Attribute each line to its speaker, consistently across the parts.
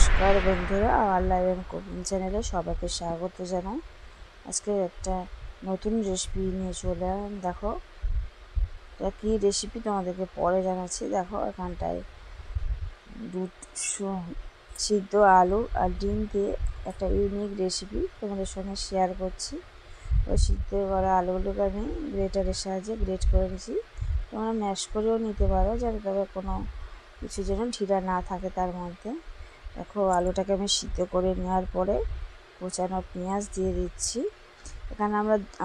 Speaker 1: নমস্কার বন্ধুরা, আমার লাইভ অ্যান্ড কুকিং চ্যানেলে সবাইকে স্বাগত জানাই। আজকে একটা নতুন রেসিপি নিয়ে চলে এলাম। দেখো এটা কী রেসিপি তোমাদেরকে পরে জানাচ্ছি। দেখো এখানটায় সিদ্ধ আলু আর ডিম দিয়ে একটা ইউনিক রেসিপি তোমাদের সঙ্গে শেয়ার করছি। ওই সিদ্ধ করা আলুগুলোকে আমি গ্রেটারের সাহায্যে গ্রেট করে নিয়েছি। তোমরা ম্যাশ করেও নিতে পারো, যাতে তবে কোনো কিছু যেন ঢিলা না থাকে তার মধ্যে। দেখো আলুটাকে আমি সিদ্ধ করে নেওয়ার পরে কোচানো পেঁয়াজ দিয়ে দিচ্ছি। এখানে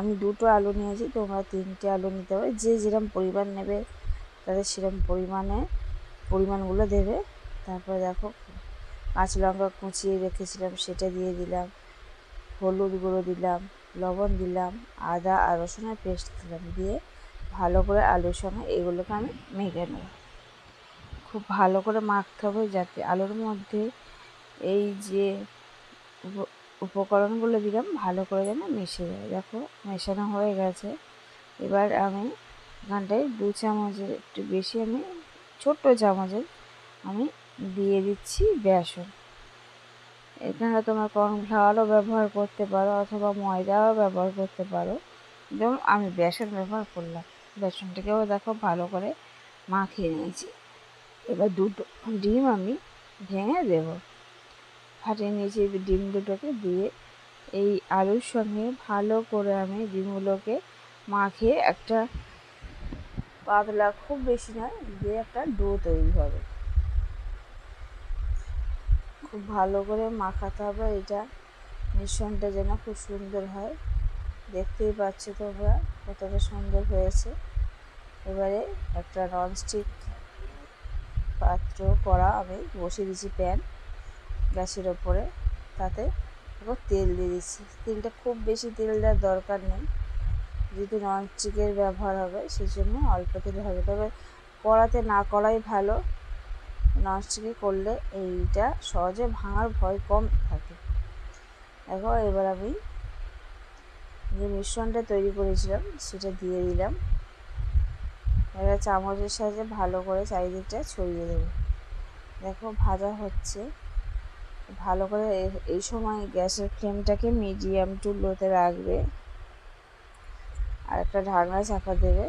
Speaker 1: আমি দুটো আলু নিয়েছি, তোমরা তিনটে আলু নিতে পারো। যে যেরকম পরিমাণ নেবে তাদের সেরকম পরিমাণগুলো দেবে। তারপরে দেখো কাঁচা লঙ্কা কুচিয়ে রেখেছিলাম, সেটা দিয়ে দিলাম। হলুদ গুঁড়ো দিলাম, লবণ দিলাম, আদা আর রসুনের পেস্ট দিলাম। দিয়ে ভালো করে আলুর সঙ্গে এগুলোকে আমি মেখে নেব। খুব ভালো করে মাখতে হবে, যাতে আলুর মধ্যে এই যে উপকরণগুলো দিলাম ভালো করে যেন মিশে যায়। দেখো মেশানো হয়ে গেছে। এবার আমি এখানটায় 2 চামচের একটু বেশি, আমি ছোট্ট চামচের আমি দিয়ে দিচ্ছি বেসন। এখানে তোমরা কর্নফ্লাওয়ারও ব্যবহার করতে পারো অথবা ময়দাও ব্যবহার করতে পারো, যেমন আমি বেসন ব্যবহার করলাম। বেসনটাকেও দেখো ভালো করে মাখিয়ে নিয়েছি। এবার দুটো ডিম আমি ভেঙে দেব। ফাটিয়ে নিয়েছি ডিম দুটোকে, দিয়ে এই আলুর সঙ্গে ভালো করে আমি ডিমগুলোকে মাখিয়ে একটা পাতলা, খুব বেশি নয়, দিয়ে একটা ডো তৈরি হবে। খুব ভালো করে মাখাতে হবে, এটা মিশ্রণটা যেন খুব সুন্দর হয়। দেখতেই পাচ্ছ তোমরা কতটা সুন্দর হয়েছে। এবারে একটা ননস্টিক পাত্র কড়া আমি বসিয়ে দিয়েছি, প্যান গ্যাসের ওপরে। তাতে এবার তেল দিয়ে দিচ্ছি। তেলটা খুব বেশি তেল দেওয়ার দরকার নেই, যেহেতু ননস্টিকের ব্যবহার হবে সেই জন্য অল্প তেল হবে। তবে কড়াতে না করাই ভালো, ননস্টিকে করলে এইটা সহজে ভাঙার ভয় কম থাকে। দেখো এবার আমি যে মিশ্রণটা তৈরি করেছিলাম সেটা দিয়ে দিলাম। এবার চামচের সাহায্যে ভালো করে চারিদিকটা ছড়িয়ে দেবো। দেখো ভাজা হচ্ছে ভালো করে। এই সময় গ্যাসের ফ্লেমটাকে মিডিয়াম টু লোতে রাখবে আর একটা ঢাকনা চাপা দেবে।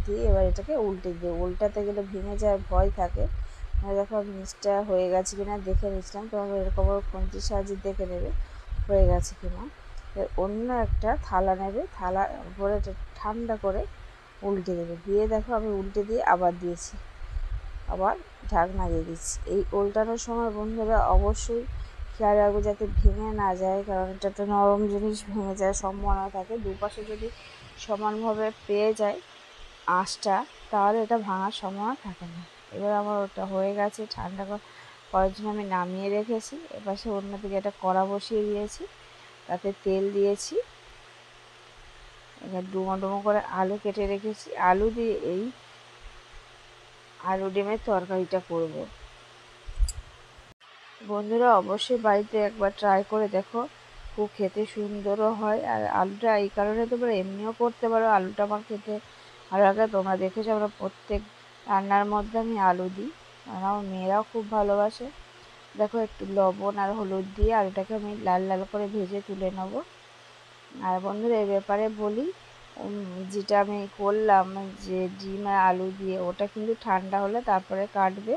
Speaker 1: দিয়ে এবার এটাকে উল্টে দেবে। উল্টাতে গেলে ভেঙে যাওয়ার ভয় থাকে। দেখো নিচটা হয়ে গেছে কিনা দেখে নিচ্ছিলাম, তোমাকে এরকম খুন্তির সাহায্যে দেখে নেবে হয়ে গেছে কিনা। অন্য একটা থালা নেবে, থালার উপরে ঠান্ডা করে উল্টে দেবে। দিয়ে দেখো আমি উল্টে দিয়ে আবার দিয়েছি, আবার ঢাকনা দিয়ে দিচ্ছি। এই উল্টানোর সময় বন্ধুরা অবশ্যই খেয়াল রাখবে যাতে ভেঙে না যায়, কারণ এটা একটা নরম জিনিস, ভেঙে যাওয়ার সম্ভাবনা থাকে। দুপাশে যদি সমানভাবে পেয়ে যায় আঁচটা, তাহলে এটা ভাঙার সম্ভাবনা থাকে না। এবার আমার ওটা হয়ে গেছে, ঠান্ডা করার জন্য আমি নামিয়ে রেখেছি। এপাশে অন্যদিকে একটা কড়া বসিয়ে দিয়েছি, তাতে তেল দিয়েছি। এবার ডুমো ডুমো করে আলু কেটে রেখেছি, আলু দিয়ে এই আলু ডিমের তরকারিটা করব। বন্ধুরা অবশ্যই বাড়িতে একবার ট্রাই করে দেখো, খুব খেতে সুন্দরও হয়। আর আলুটা এই কারণে তোমরা এমনিও করতে পারো, আলুটা আমার খেতে ভালো লাগে। তোমরা দেখেছো আমরা প্রত্যেক রান্নার মধ্যে আমি আলু দিই, কারণ আমার মেয়েরাও খুব ভালোবাসে। দেখো একটু লবণ আর হলুদ দিয়ে আলুটাকে আমি লাল লাল করে ভেজে তুলে নেব। আর বন্ধুরা এই ব্যাপারে বলি, যেটা আমি করলাম যে ডিম আর আলু দিয়ে, ওটা কিন্তু ঠান্ডা হলে তারপরে কাটবে,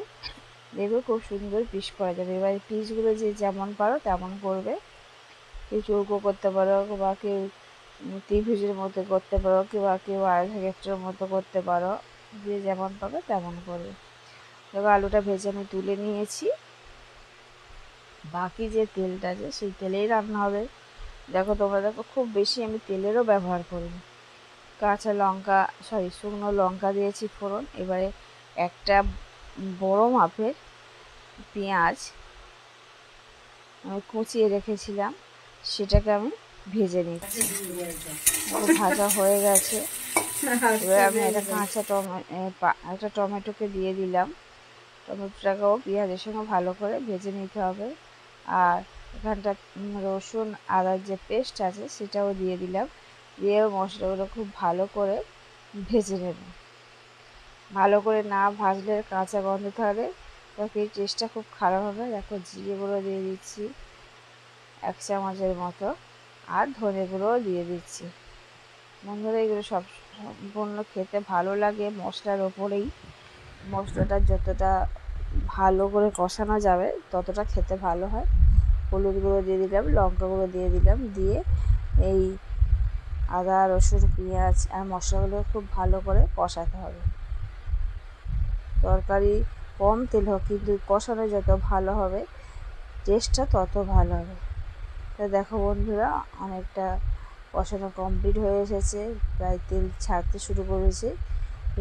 Speaker 1: দেখবে খুব সুন্দর পিস করা যাবে। এবার পিসগুলো যে যেমন পারো তেমন করবে। কেউ চৌকো করতে পারো, বা কেউ ত্রিভুজের মতো করতে পারো, কেউ আয়তক্ষেত্রের মতো করতে পারো, যে যেমন পাবে তেমন করবে। এবার আলুটা ভেজে আমি তুলে নিয়েছি। বাকি যে তেলটা আছে সেই তেলেই রান্না হবে। দেখো তোমরা দেখো খুব বেশি আমি তেলেরও ব্যবহার করিনি। শুকনো লঙ্কা দিয়েছি ফোড়ন। এবারে একটা বড় মাপের পেঁয়াজ আমি কুচিয়ে রেখেছিলাম, সেটাকে আমি ভেজে নিচ্ছি। ভাজা হয়ে গেছে। এবার আমি একটা টমেটোকে দিয়ে দিলাম। টমেটোটাকেও পেঁয়াজের সঙ্গে ভালো করে ভেজে নিতে হবে। আর এখানটা রসুন আদার যে পেস্ট আছে সেটাও দিয়ে দিলাম। দিয়ে মশলাগুলো খুব ভালো করে ভেজে নেব। ভালো করে না ভাজলে কাঁচা গন্ধ থাকলে তরকারির টেস্টটা খুব খারাপ হবে। দেখো জিরে গুঁড়ো দিয়ে দিচ্ছি 1 চামচের মতো, আর ধনে গুঁড়োও দিয়ে দিচ্ছি। বন্ধুরা এগুলো সব সম্পূর্ণ খেতে ভালো লাগে মশলার ওপরেই। মশলাটা যতটা ভালো করে কষানো যাবে ততটা খেতে ভালো হয়। হলুদ গুঁড়ো দিয়ে দিলাম, লঙ্কা গুঁড়ো দিয়ে দিলাম, দিয়ে এই আদা রসুন পেঁয়াজ আর মশলাগুলো খুব ভালো করে কষাতে হবে। তরকারি কম তেল হোক, কিন্তু কষানো যত ভালো হবে টেস্টটা তত ভালো হবে। তো দেখো বন্ধুরা অনেকটা কষানো কমপ্লিট হয়ে এসেছে, প্রায় তেল ছাড়তে শুরু করেছে।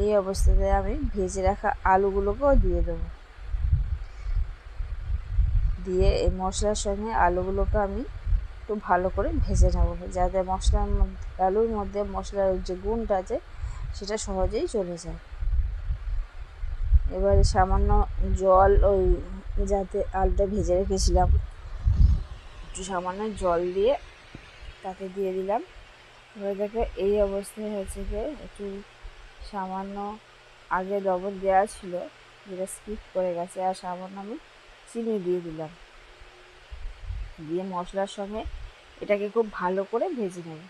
Speaker 1: এই অবস্থাতে আমি ভেজে রাখা আলুগুলোকেও দিয়ে দেবো। দিয়ে এই মশলার সঙ্গে আলুগুলোকে আমি একটু ভালো করে ভেজে নেব, যাতে মশলার মধ্যে আলুর মধ্যে মশলার যে গুণটা আছে সেটা সহজেই চলে যায়। এবারে সামান্য জল, ওই যাতে আলুটা ভেজে রেখেছিলাম একটু সামান্য জল দিয়ে তাতে দিয়ে দিলাম। এবার দেখো এই অবস্থায় হচ্ছে গিয়ে একটু সামান্য আগে লবণ দেওয়া ছিল যেটা স্কিপ করে গেছে, আর সামান্য আমি চিনি দিয়ে দিলাম। দিয়ে মশলার সঙ্গে এটাকে খুব ভালো করে ভেজে নেব।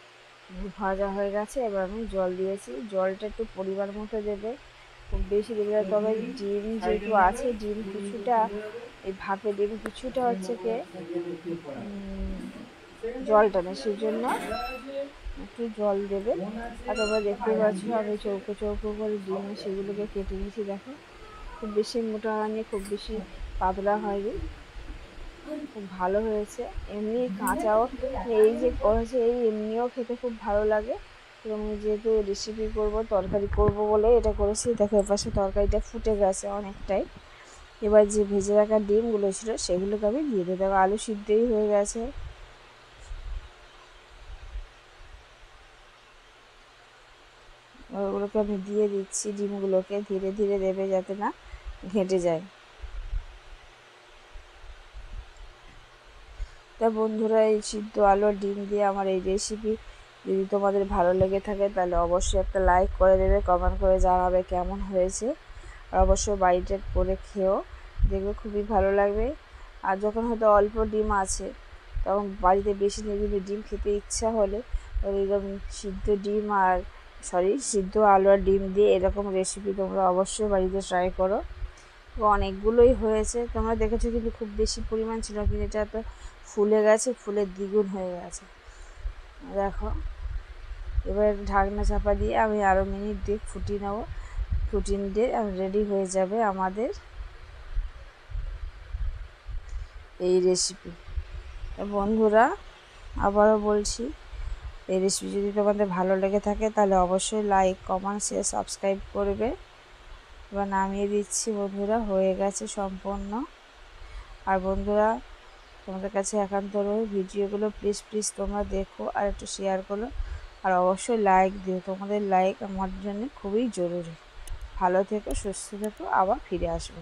Speaker 1: ভাজা হয়ে গেছে, এবার আমি জল দিয়েছি। জলটা একটু পরিমাণ মতো দেবে, খুব বেশি দেবে না। তবে ডিম যেহেতু আছে, ডিম কিছুটা এই ভাপে ডিম কিছুটা হচ্ছে গিয়ে জলটা নেই, সেই জন্য একটু জল দেবে। আর তোমরা দেখতেই পাচ্ছ আমি চৌকো চৌকো করে ডিম সেগুলোকে কেটে নিয়েছি। দেখো খুব বেশি মোটা হয়নি, খুব বেশি পাতলা হয়নি, খুব ভালো হয়েছে। এমনি কাঁচাও এই যে করেছে এই এমনিও খেতে খুব ভালো লাগে, এবং যেহেতু রেসিপি করব তরকারি করব বলে এটা করেছি। দেখো এপাশে তরকারিটা ফুটে গেছে অনেকটাই। এবার যে ভেজে রাখা ডিমগুলো ছিল সেগুলোকে আমি দিয়ে দিই। দেখো আলু সিদ্ধই হয়ে গেছে। ওগুলোকে আমি দিয়ে দিচ্ছি, ডিমগুলোকে ধীরে ধীরে দেবে যাতে না ঘেঁটে যায়। তা বন্ধুরা এই সিদ্ধ আলু আর ডিম দিয়ে আমার এই রেসিপি যদি তোমাদের ভালো লেগে থাকে তাহলে অবশ্যই একটা লাইক করে দেবে, কমেন্ট করে জানাবে কেমন হয়েছে। আর অবশ্যই বাড়িতে করে খেয়েও দেখবে, খুবই ভালো লাগবে। আর যখন হয়তো অল্প ডিম আছে তখন বাড়িতে বেশি নিয়ে ডিম খেতে ইচ্ছা হলে এরকম সিদ্ধ আলু আর ডিম দিয়ে এরকম রেসিপি তোমরা অবশ্যই বাড়িতে ট্রাই করো। অনেকগুলোই হয়েছে, তোমরা দেখেছো, কিন্তু খুব বেশি পরিমাণ ছিল, কিন্তু এটা তো ফুলে গেছে, ফুলের দ্বিগুণ হয়ে গেছে। দেখো এবার ঢাকনা চাপা দিয়ে আমি আরও মিনিট দিয়ে ফুটিয়ে নেব। ফুটিয়ে দিয়ে রেডি হয়ে যাবে আমাদের এই রেসিপি। বন্ধুরা আবারও বলছি, এই রেসিপি যদি তোমাদের ভালো লেগে থাকে তাহলে অবশ্যই লাইক কমেন্ট শেয়ার সাবস্ক্রাইব করবে। এবার নামিয়ে দিচ্ছি বন্ধুরা, হয়ে গেছে সম্পূর্ণ। আর বন্ধুরা তোমাদের কাছে একান্ত রয়ে ভিডিওগুলো প্লিজ তোমরা দেখো আর একটু শেয়ার করো, আর অবশ্যই লাইক দিও। তোমাদের লাইক আমার জন্য খুবই জরুরি। ভালো থেকো, সুস্থ থেকো, আবার ফিরে আসবো।